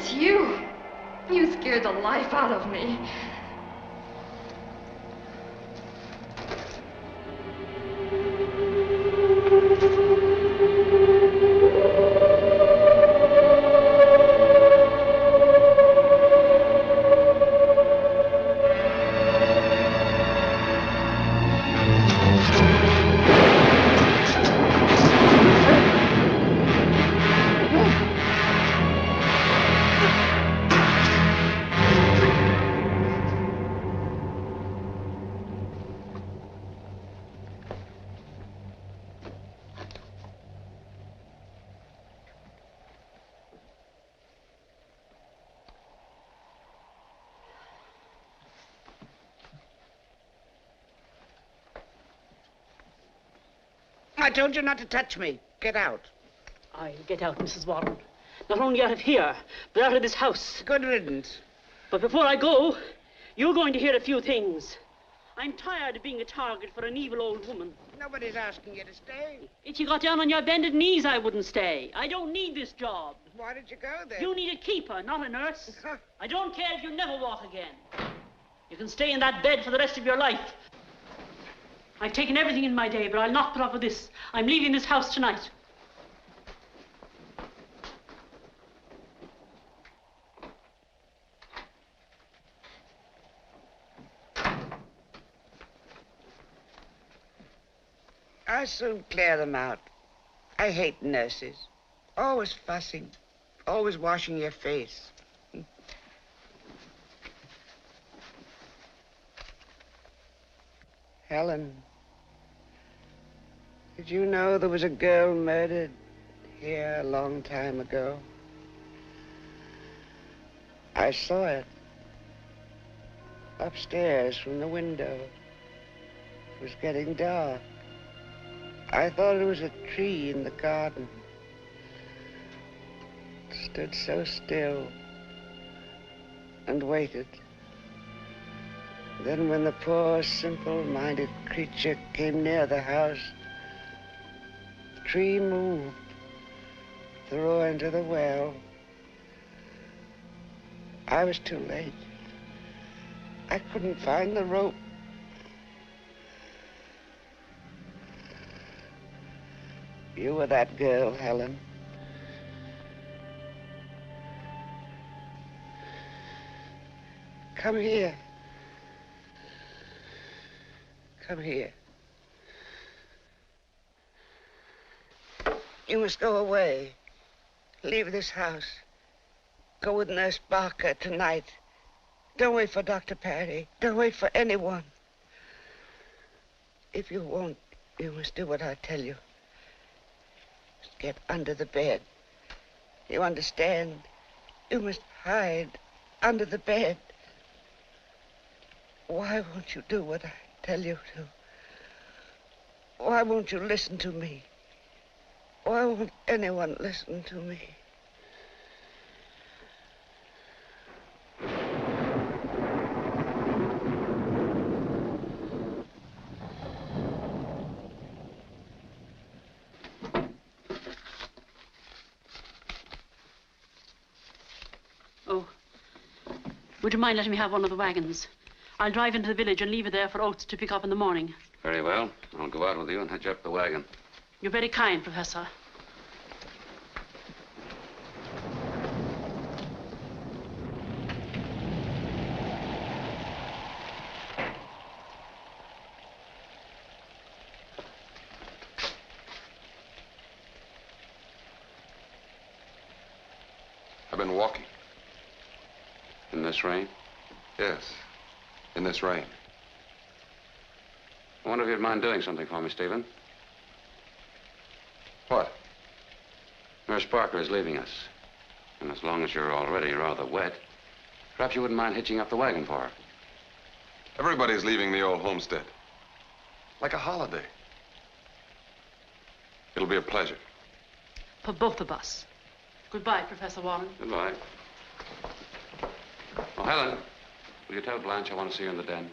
It's you. You scared the life out of me. I told you not to touch me. Get out. I'll get out, Mrs. Warren. Not only out of here, but out of this house. Good riddance. But before I go, you're going to hear a few things. I'm tired of being a target for an evil old woman. Nobody's asking you to stay. If you got down on your bended knees, I wouldn't stay. I don't need this job. Why did you go then? You need a keeper, not a nurse. I don't care if you never walk again. You can stay in that bed for the rest of your life. I've taken everything in my day, but I'll not put up with this. I'm leaving this house tonight. I'll soon clear them out. I hate nurses. Always fussing. Always washing your face. Helen, did you know there was a girl murdered here a long time ago? I saw it upstairs from the window. It was getting dark. I thought it was a tree in the garden. It stood so still and waited. Then when the poor, simple-minded creature came near the house, the tree moved, threw her into the well. I was too late. I couldn't find the rope. You were that girl, Helen. Come here. Come here. You must go away. Leave this house. Go with Nurse Barker tonight. Don't wait for Dr. Parry. Don't wait for anyone. If you won't, you must do what I tell you. Just get under the bed. You understand? You must hide under the bed. Why won't you do what I tell you to? Why won't you listen to me? Why won't anyone listen to me? Oh, would you mind letting me have one of the wagons? I'll drive into the village and leave it there for Oates to pick up in the morning. Very well. I'll go out with you and hitch up the wagon. You're very kind, Professor. I've been walking. In this rain? Yes, in this rain. I wonder if you'd mind doing something for me, Stephen. What? Nurse Parker is leaving us. And as long as you're already rather wet, perhaps you wouldn't mind hitching up the wagon for her. Everybody's leaving the old homestead. Like a holiday. It'll be a pleasure. For both of us. Goodbye, Professor Warren. Goodbye. Oh, Helen, will you tell Blanche I want to see her in the den?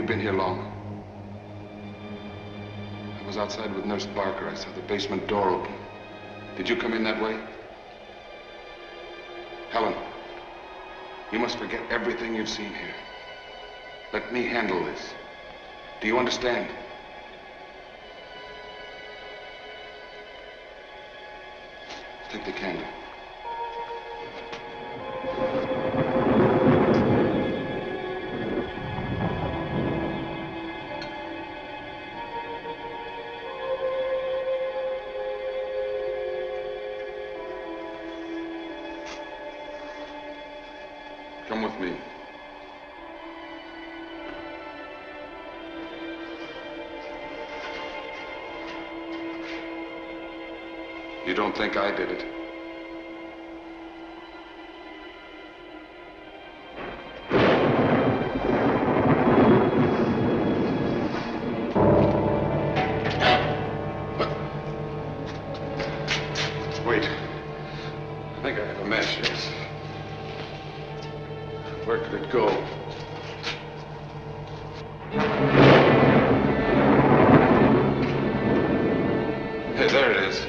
been here long? I was outside with Nurse Barker. I saw the basement door open. Did you come in that way? Helen, you must forget everything you've seen here. Let me handle this. Do you understand? Take the candle. Come with me. You don't think I did it? Wait. I think I have a match, yes. Where could it go? Hey, there it is.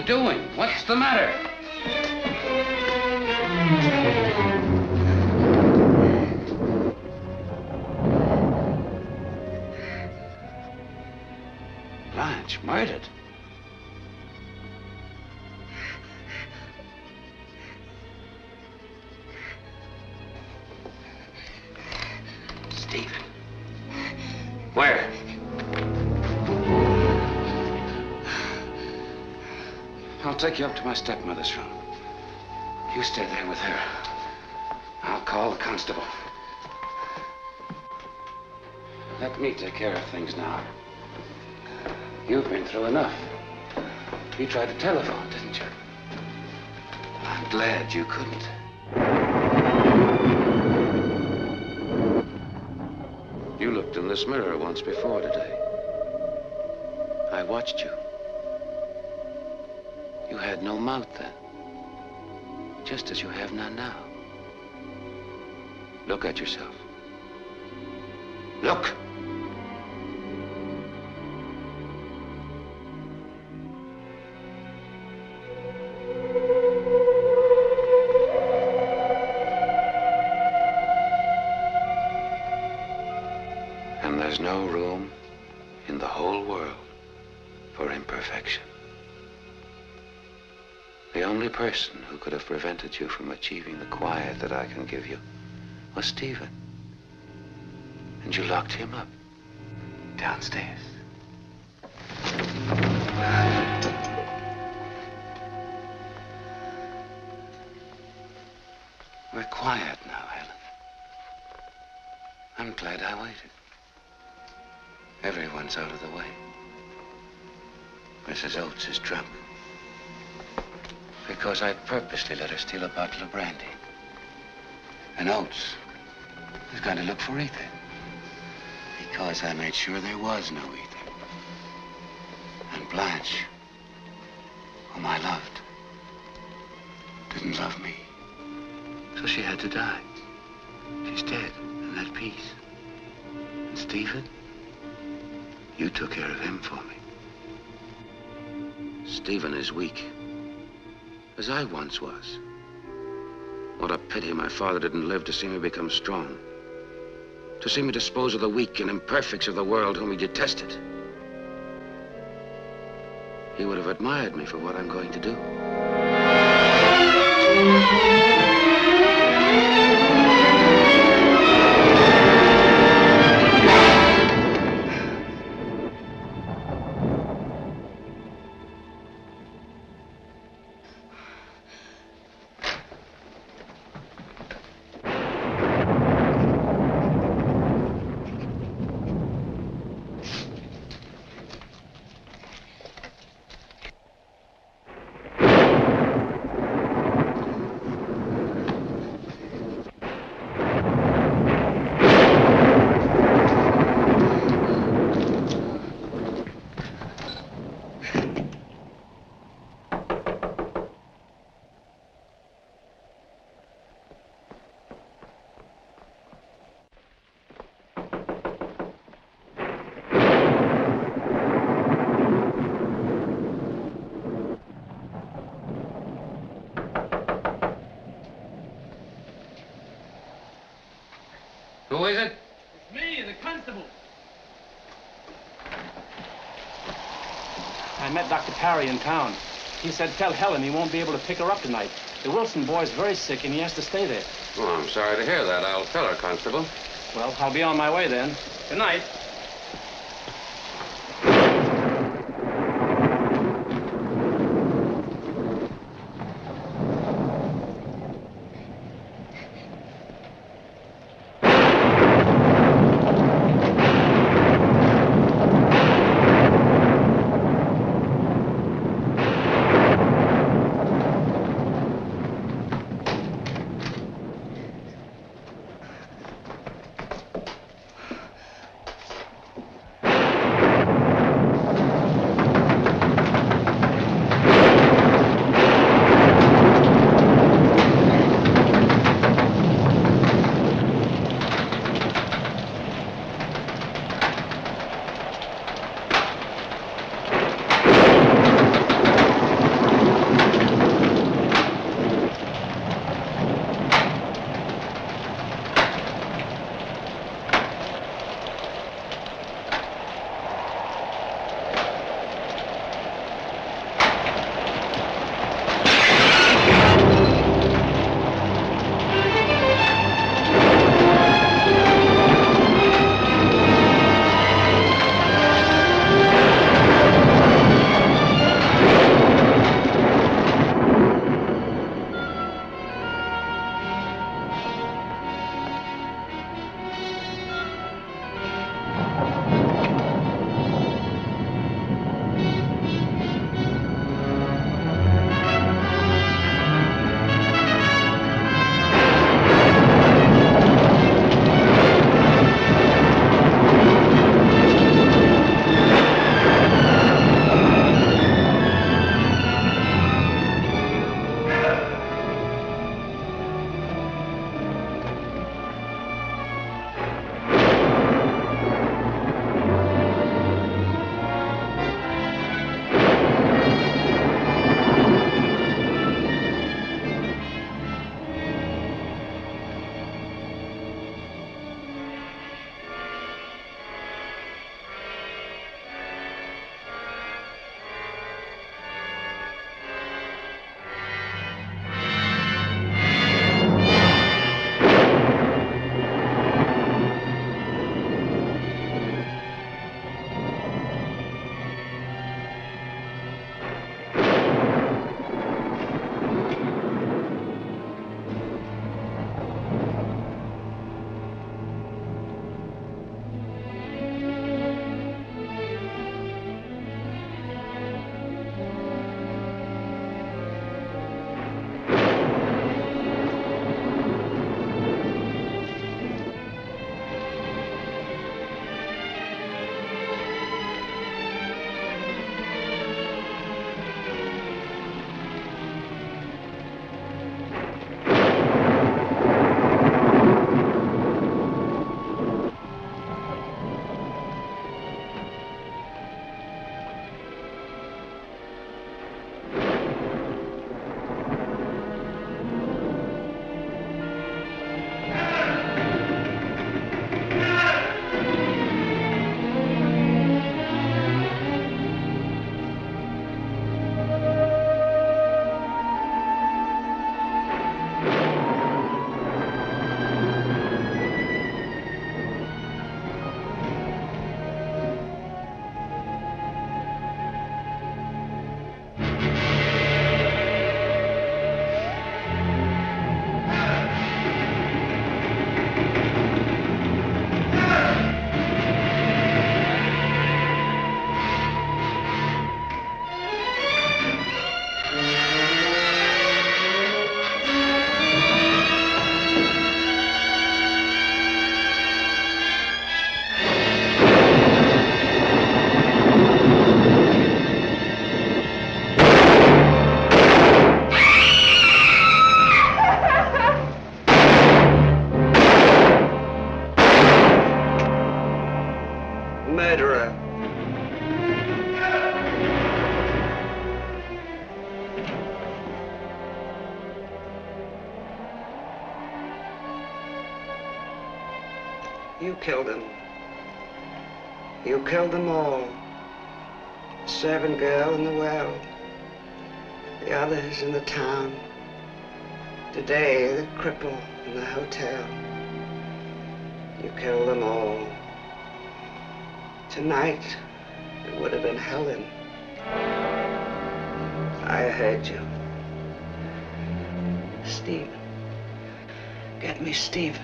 Doing? What's the matter? Blanche, murdered? Stephen. Where? I'll take you up to my stepmother's room. You stay there with her. I'll call the constable. Let me take care of things now. You've been through enough. You tried the telephone, didn't you? I'm glad you couldn't. You looked in this mirror once before today. I watched you. You had no mouth then, just as you have none now. Look at yourself. Look! And there's no room in the whole world for imperfection. The only person who could have prevented you from achieving the quiet that I can give you was Stephen. And you locked him up downstairs. We're quiet now, Helen. I'm glad I waited. Everyone's out of the way. Mrs. Oates is drunk. Because I purposely let her steal a bottle of brandy. And Oates was going to look for Ether. Because I made sure there was no Ether. And Blanche, whom I loved, didn't love me. So she had to die. She's dead and at peace. And Stephen, you took care of him for me. Stephen is weak, as I once was. What a pity my father didn't live to see me become strong. To see me dispose of the weak and imperfects of the world whom he detested. He would have admired me for what I'm going to do. Who is it? It's me, the constable. I met Dr. Parry in town. He said, tell Helen he won't be able to pick her up tonight. The Wilson boy's very sick and he has to stay there. Oh, I'm sorry to hear that. I'll tell her, Constable. Well, I'll be on my way then. Good night. murderer. You killed him. You killed them all. The servant girl in the well. The others in the town. Today, the cripple in the hotel. You killed them all. Tonight, it would have been Helen. I heard you. Stephen. Get me Stephen.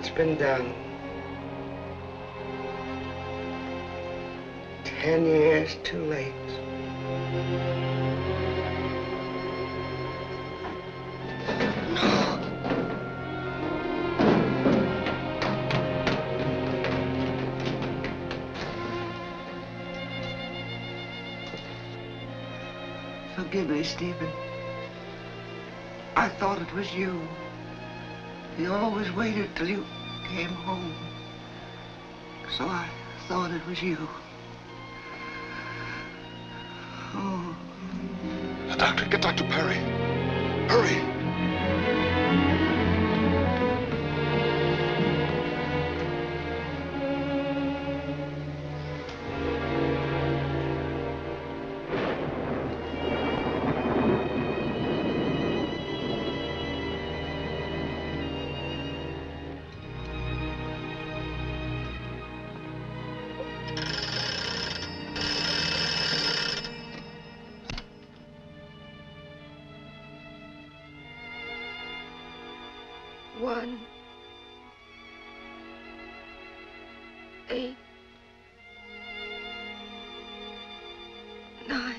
It's been done. 10 years too late. No. Forgive me, Stephen. I thought it was you. You always waited till you came home. So I thought it was you. Oh. The doctor, get Dr. Parry. Hurry. One, 8, 9.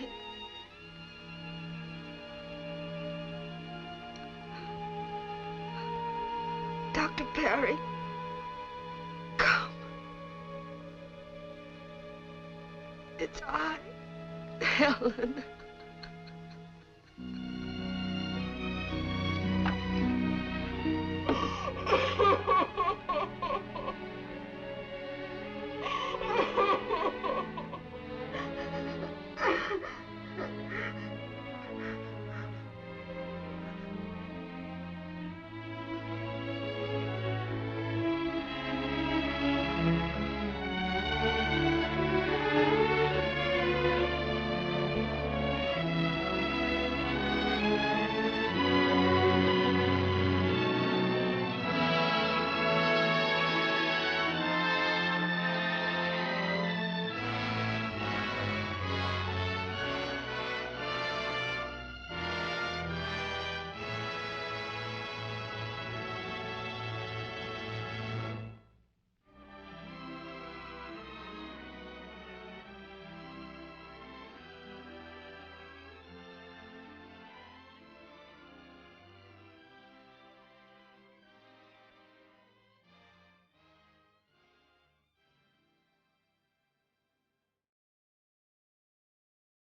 Dr. Parry, come. It's I, Helen.